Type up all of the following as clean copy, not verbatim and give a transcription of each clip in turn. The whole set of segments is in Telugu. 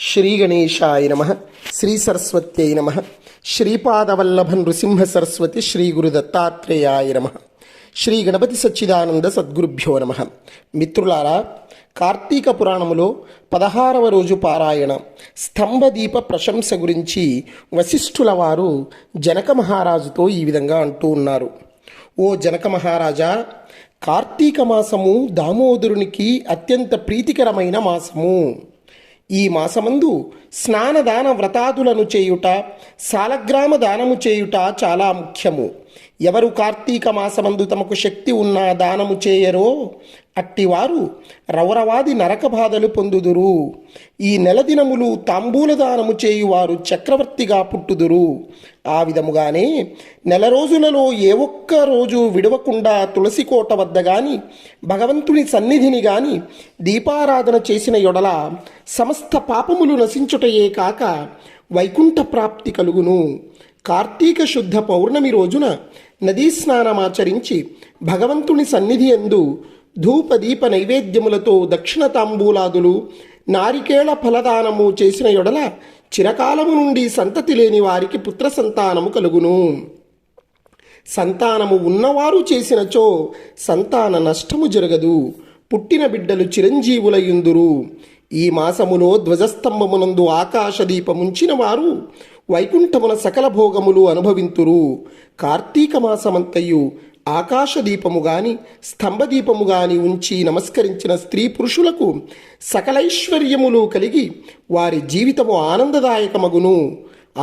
శ్రీ గణేశాయ నమః. శ్రీ సరస్వత్యై నమః. శ్రీపాదవల్లభ నృసింహ సరస్వతి శ్రీ గురు దత్తాత్రేయాయ నమః. శ్రీ గణపతి సచ్చిదానంద సద్గురుభ్యో నమః. మిత్రులారా, కార్తీక పురాణములో 16వ రోజు పారాయణ స్తంభదీప ప్రశంస గురించి వశిష్ఠుల వారు జనక మహారాజుతో ఈ విధంగా అంటూ ఉన్నారు. ఓ జనక మహారాజా, కార్తీక మాసము దామోదరునికి అత్యంత ప్రీతికరమైన మాసము. ఈ మాసమందు స్నానదాన వ్రతాదులను చేయుట, సాలగ్రామ దానము చేయుట చాలా ముఖ్యము. ఎవరు కార్తీక మాసమందు తమకు శక్తి ఉన్న దానము చేయరో అట్టివారు రౌరవాది నరక బాధలు పొందుదురు. ఈ నెల దినములు తాంబూల దానము చేయువారు చక్రవర్తిగా పుట్టుదురు. ఆ విధముగానే నెల రోజులలో ఏ ఒక్క రోజు విడవకుండా తులసి కోట వద్ద గాని భగవంతుని సన్నిధిని గాని దీపారాధన చేసిన యొడల సమస్త పాపములు నశించుటయే కాక వైకుంఠ ప్రాప్తి కలుగును. కార్తీక శుద్ధ పౌర్ణమి రోజున నదీ స్నానమాచరించి భగవంతుని సన్నిధి యందు ధూపదీప నైవేద్యములతో దక్షిణ తాంబూలాదులు నారికేళ ఫలదానము చేసిన యొడల చిరకాలము నుండి సంతతి లేని వారికి పుత్ర సంతానము కలుగును. సంతానము ఉన్నవారు చేసినచో సంతాన నష్టము జరగదు. పుట్టిన బిడ్డలు చిరంజీవులయుందురు. ఈ మాసములో ధ్వజస్తంభమునందు ఆకాశదీపముంచిన వారు వైకుంఠమున సకల భోగములు అనుభవింతురు. కార్తీక మాసమంతయు ఆకాశదీపము గాని స్తంభదీపము గాని ఉంచి నమస్కరించిన స్త్రీ పురుషులకు సకలైశ్వర్యములు కలిగి వారి జీవితము ఆనందదాయకమగును.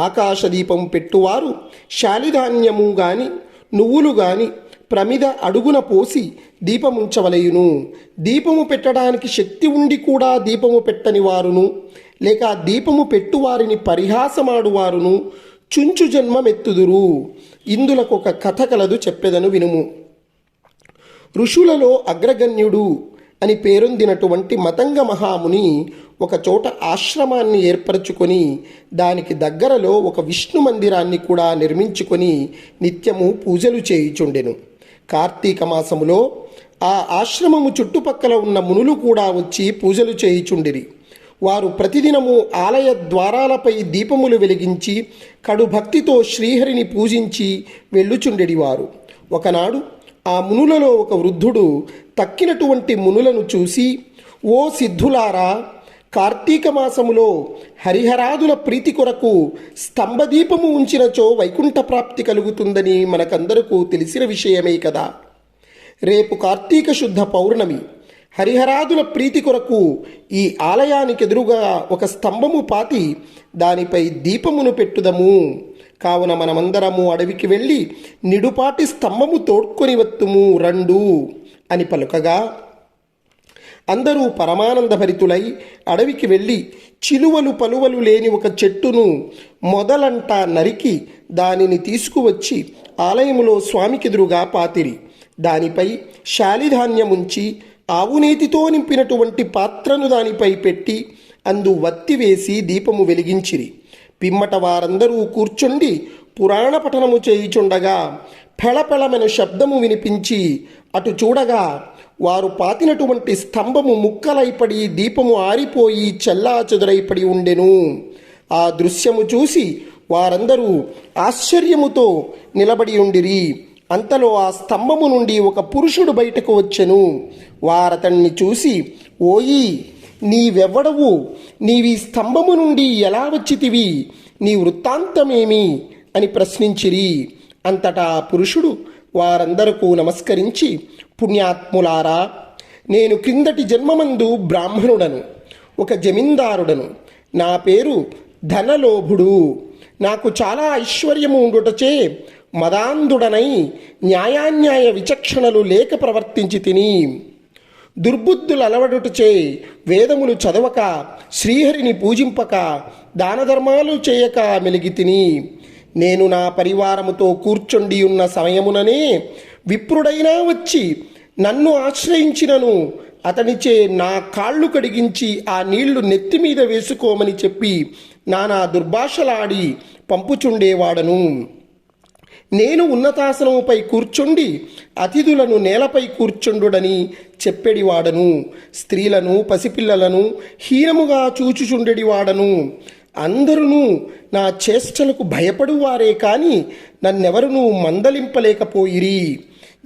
ఆకాశదీపము పెట్టువారు శాలిధాన్యము గాని నువ్వులు గాని ప్రమిద అడుగున పోసి దీపముంచవలయును. దీపము పెట్టడానికి శక్తి ఉండి కూడా దీపము పెట్టని వారును, లేక దీపము పెట్టువారిని పరిహాసమాడువారును చుంచు జన్మమెత్తుదురు. ఇందులకొక కథ కలదు, చెప్పెదను వినుము. ఋషులలో అగ్రగణ్యుడు అని పేరొందినటువంటి మతంగ మహాముని ఒకచోట ఆశ్రమాన్ని ఏర్పరచుకొని దానికి దగ్గరలో ఒక విష్ణు మందిరాన్ని కూడా నిర్మించుకొని నిత్యము పూజలు చేయుచుండెను. కార్తీక మాసములో ఆ ఆశ్రమము చుట్టుపక్కల ఉన్న మునులు కూడా వచ్చి పూజలు చేయుచుండిరి. వారు ప్రతిదినము ఆలయ ద్వారాలపై దీపములు వెలిగించి కడు భక్తితో శ్రీహరిని పూజించి వెళ్ళుచుండెడివారు. ఒకనాడు ఆ మునులలో ఒక వృద్ధుడు తక్కినటువంటి మునులను చూసి, ఓ సిద్ధులారా, కార్తీక మాసములో హరిహరాదుల ప్రీతి కొరకు స్తంభదీపము ఉంచినచో వైకుంఠ ప్రాప్తి కలుగుతుందని మనకందరకు తెలిసిన విషయమే కదా. రేపు కార్తీక శుద్ధ పౌర్ణమి. హరిహరాదుల ప్రీతి కొరకు ఈ ఆలయానికెదురుగా ఒక స్తంభము పాతి దానిపై దీపమును పెట్టుదము. కావున మనమందరము అడవికి వెళ్ళి నిడుపాటి స్తంభము తోడ్కొని వత్తుము రండు అని పలుకగా అందరూ పరమానందభరితులై అడవికి వెళ్ళి చిలువలు పలువలు లేని ఒక చెట్టును మొదలంటా నరికి దానిని తీసుకువచ్చి ఆలయములో స్వామికెదురుగా పాతిరి. దానిపై శాలిధాన్యముంచి ఆవునేతితో నింపినటువంటి పాత్రను దానిపై పెట్టి అందు వత్తి వేసి దీపము వెలిగించిరి. పిమ్మట వారందరూ కూర్చుండి పురాణ పఠనము చేయుచుండగా ఫెళఫెళమెన శబ్దము వినిపించి అటు చూడగా వారు పాతినటువంటి స్తంభము ముక్కలైపడి దీపము ఆరిపోయి చెల్లాచెదురైపడి ఉండెను. ఆ దృశ్యము చూసి వారందరూ ఆశ్చర్యముతో నిలబడి ఉండిరి. అంతలో ఆ స్తంభము నుండి ఒక పురుషుడు బయటకు వచ్చెను. వారతన్ని చూసి, ఓయి, నీవెవ్వడవు? నీవీ స్తంభము నుండి ఎలా వచ్చితివి? నీ వృత్తాంతమేమి అని ప్రశ్నించిరి. అంతటా పురుషుడు వారందరకు నమస్కరించి, పుణ్యాత్ములారా, నేను క్రిందటి జన్మమందు బ్రాహ్మణుడను, ఒక జమీందారుడను. నా పేరు ధనలోభుడు. నాకు చాలా ఐశ్వర్యము ఉండుటచే మదాంధుడనై న్యాయాన్యాయ విచక్షణలు లేక ప్రవర్తించి తిని దుర్బుద్ధులు అలవడుటచే వేదములు చదవక శ్రీహరిని పూజింపక దానధర్మాలు చేయక మెలిగి తిని నేను నా పరివారముతో కూర్చుండి ఉన్న సమయముననే విప్రుడైనా వచ్చి నన్ను ఆశ్రయించినను అతనిచే నా కాళ్ళు కడిగించి ఆ నీళ్లు నెత్తి మీద వేసుకోమని చెప్పి నానా దుర్భాషలాడి పంపుచుండేవాడను. నేను ఉన్నతాసనముపై కూర్చుండి అతిథులను నేలపై కూర్చుండుడని చెప్పెడివాడను. స్త్రీలను పసిపిల్లలను హీనముగా చూచుచుండెడివాడను. అందరూ నా చేష్టలకు భయపడువారే కాని నన్నెవరునూ మందలింపలేకపోయిరి.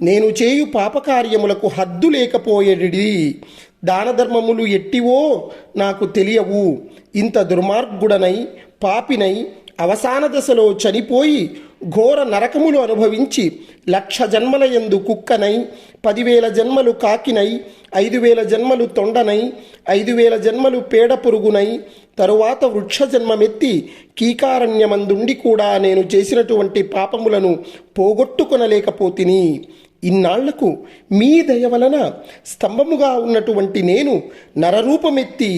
నేను చేయు పాపకార్యములకు హద్దు లేకపోయేడి. దానధర్మములు ఎట్టివో నాకు తెలియవు. ఇంత దుర్మార్గుడనై పాపినై అవసాన దశలో చనిపోయి ఘోర నరకములు అనుభవించి 1,00,000 జన్మల యందు కుక్కనై 10,000 జన్మలు కాకినై 5,000 జన్మలు తొండనై 5,000 జన్మలు పేడ పురుగునై తరువాత వృక్ష జన్మమెత్తి కీకారణ్యమందుండి కూడా నేను చేసినటువంటి పాపములను పోగొట్టుకొనలేకపోతిని. ఇన్నాళ్లకు మీ దయ వలన స్తంభముగా ఉన్నటువంటి నేను నరరూపమెత్తి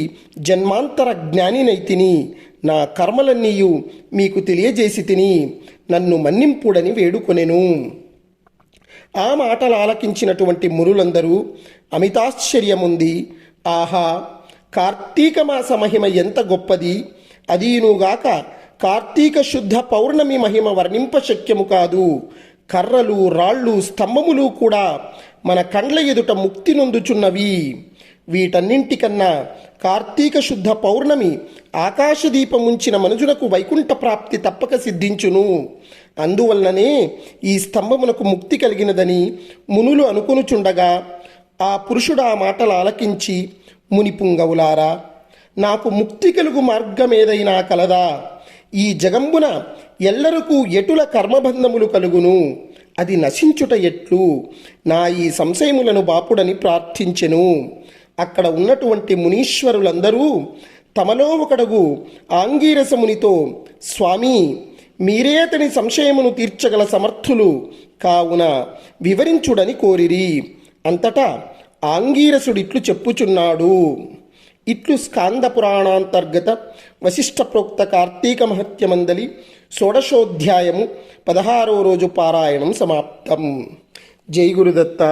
జన్మాంతర జ్ఞానినైతిని. నా కర్మలన్నీయు మీకు తెలియజేసి తిని నన్ను మన్నింపుడని వేడుకొనెను. ఆ మాటలు ఆలకించినటువంటి మునులందరూ అమితాశ్చర్యముంది. ఆహా, కార్తీక మాస మహిమ ఎంత గొప్పది! అదీనుగాక కార్తీక శుద్ధ పౌర్ణమి మహిమ వర్ణింప శక్యము కాదు. కర్రలు రాళ్ళు స్తంభములు కూడా మన కండ్ల ఎదుట ముక్తి నొందుచున్నవి. వీటన్నింటికన్నా కార్తీక శుద్ధ పౌర్ణమి ఆకాశదీపముంచిన మనుజునకు వైకుంఠ ప్రాప్తి తప్పక సిద్ధించును. అందువలననే ఈ స్తంభమునకు ముక్తి కలిగినదని మునులు అనుకొనుచుండగా ఆ పురుషుడు ఆ మాటలు ఆలకించి, మునిపుంగవులారా, నాకు ముక్తి కలుగు మార్గమేదైనా కలదా? ఈ జగంబున ఎల్లరకు ఎటుల కర్మబంధములు కలుగును? అది నశించుట ఎట్లు? నా ఈ సంశయములను బాపుడని ప్రార్థించెను. అక్కడ ఉన్నటువంటి మునీశ్వరులందరూ తమలో ఒకడగు ఆంగీరసమునితో, స్వామి, మీరే అతని సంశయమును తీర్చగల సమర్థులు కావున వివరించుడని కోరిరి. అంతటా ఆంగీరసుడిట్లు చెప్పుచున్నాడు. ఇట్లు స్కాంద పురాణాంతర్గత వశిష్ఠ ప్రోక్త కార్తీక మహత్యమందలి 16వ అధ్యాయము 16వ రోజు పారాయణం సమాప్తం. జై గురుదత్త.